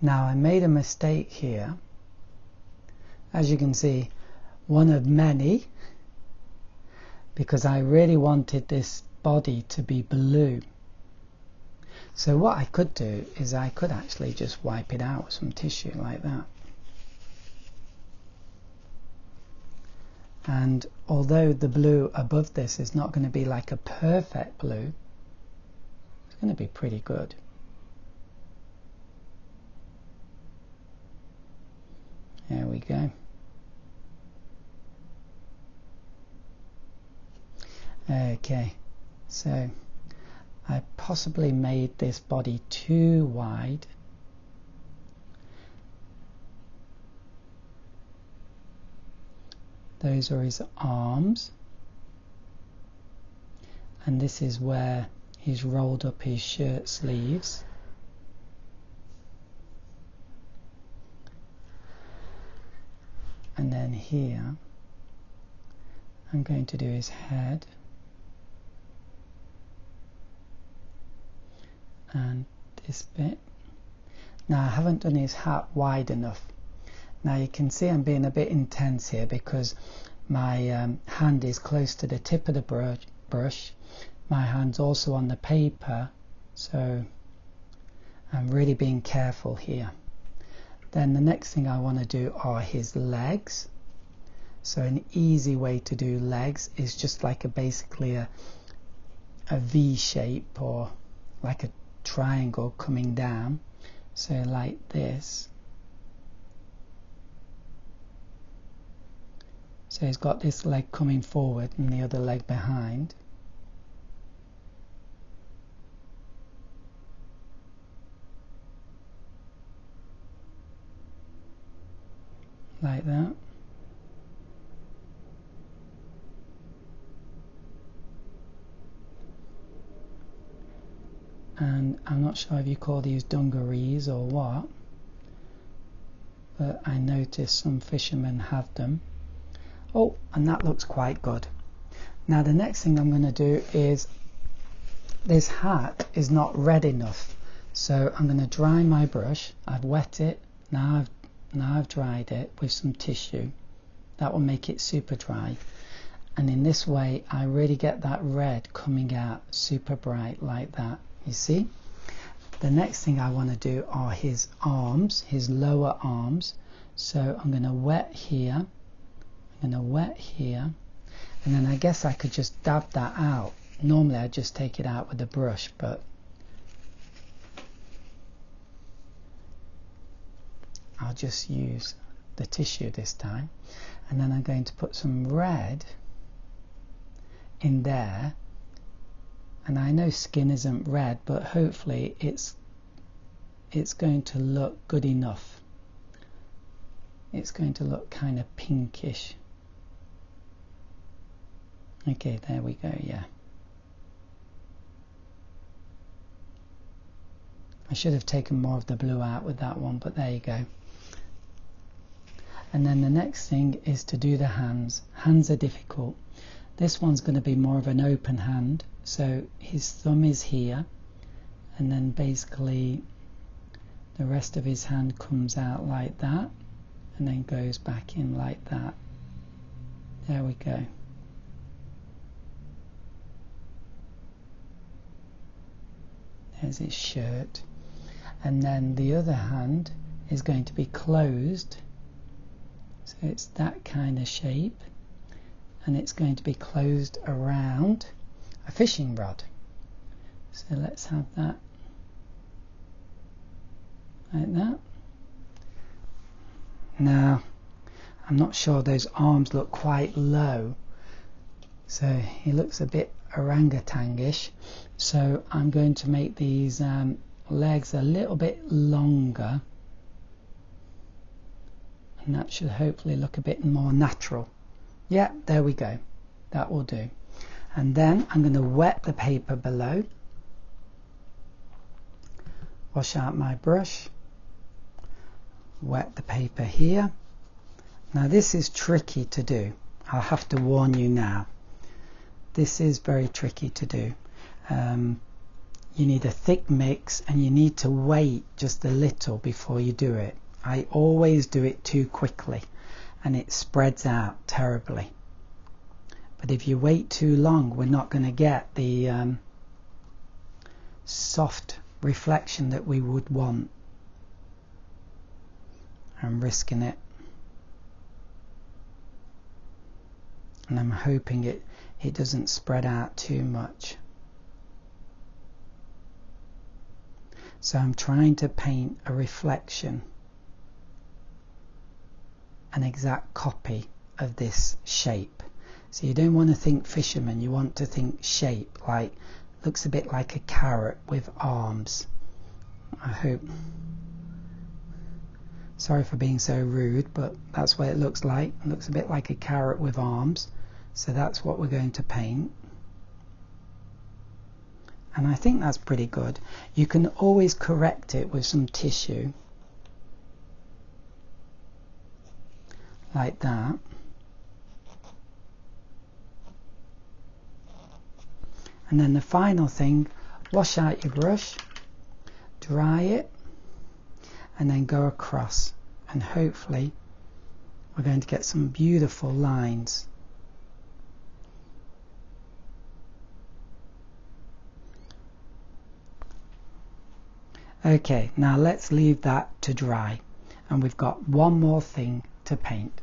Now I made a mistake here. As you can see, one of many, because I really wanted this body to be blue. So what I could do is I could actually just wipe it out with some tissue like that. And although the blue above this is not going to be like a perfect blue, it's going to be pretty good. There we go. Okay, so I possibly made this body too wide. Those are his arms, and this is where he's rolled up his shirt sleeves. And then here I'm going to do his head and this bit. Now I haven't done his hat wide enough. Now you can see I'm being a bit intense here because my hand is close to the tip of the brush. My hand's also on the paper, so I'm really being careful here. Then the next thing I want to do are his legs. So an easy way to do legs is just like basically a V shape, or like a triangle coming down. So like this. So he's got this leg coming forward and the other leg behind. Like that. And I'm not sure if you call these dungarees or what, but I noticed some fishermen have them. Oh, and that looks quite good. Now the next thing I'm going to do is, this hat is not red enough, so I'm going to dry my brush. I've wet it, now I've dried it with some tissue. That will make it super dry, and in this way I really get that red coming out super bright like that. You see? The next thing I want to do are his arms, his lower arms. So I'm going to wet here, I'm going to wet here, and then I guess I could just dab that out. Normally I just take it out with a brush, but I'll just use the tissue this time. And then I'm going to put some red in there. And I know skin isn't red, but hopefully it's going to look good enough. It's going to look kind of pinkish. Okay, there we go, yeah. I should have taken more of the blue out with that one, but there you go. And then the next thing is to do the hands. Hands are difficult. This one's going to be more of an open hand, so his thumb is here, and then basically the rest of his hand comes out like that and then goes back in like that. There we go. There's his shirt. And then the other hand is going to be closed, so it's that kind of shape, and it's going to be closed around a fishing rod. So let's have that like that. Now I'm not sure, those arms look quite low, so he looks a bit orangutan-ish, so I'm going to make these legs a little bit longer, and that should hopefully look a bit more natural. Yeah, there we go, that will do. And then I'm going to wet the paper below, wash out my brush, wet the paper here. Now this is tricky to do, I'll have to warn you now. This is very tricky to do. you need a thick mix, and you need to wait just a little before you do it. I always do it too quickly and it spreads out terribly. But if you wait too long, we're not going to get the soft reflection that we would want. I'm risking it. And I'm hoping it doesn't spread out too much. So I'm trying to paint a reflection, an exact copy of this shape. So you don't want to think fisherman, you want to think shape, like looks a bit like a carrot with arms. I hope. Sorry for being so rude, but that's what it looks like. It looks a bit like a carrot with arms. So that's what we're going to paint. And I think that's pretty good. You can always correct it with some tissue. Like that. And then the final thing, wash out your brush, dry it, and then go across. And hopefully we're going to get some beautiful lines. Okay, now let's leave that to dry. And we've got one more thing to paint.